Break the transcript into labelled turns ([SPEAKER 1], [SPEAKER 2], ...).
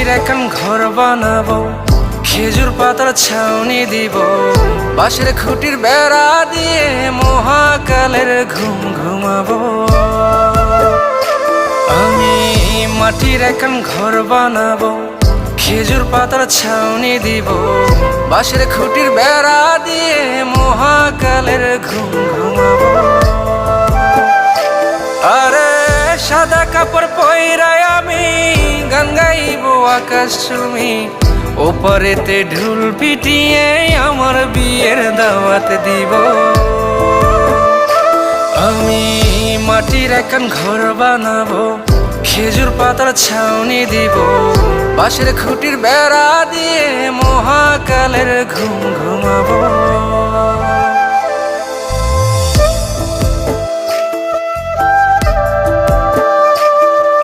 [SPEAKER 1] মাটির এখন ঘর বানাবো, খেজুর পাতার ছাউনি দিব, বাঁশের খুঁটির বেড়া দিয়ে মহাকালের ঘুম ঘুমাবো। আমি মাটির এখন ঘর বানাবো, খেজুর পাতার ছাউনি দিব, বাঁশের খুঁটির বেড়া দিয়ে মহাকালের ঘুম ঘুমাবো। আরে সাদা কাপড় পয়রায় আমি গান গাইবো আকাশ চুমি, ওপারেতে ঢুল পিটিয়ে আমার বিয়ের দাওয়াত দিব। আমি মাটির এখন ঘর বানাবো, খেজুর পাতার ছাউনি দিব, বাঁশের খুঁটির বেড়া দিয়ে মহাকালের ঘুম ঘুমাবো।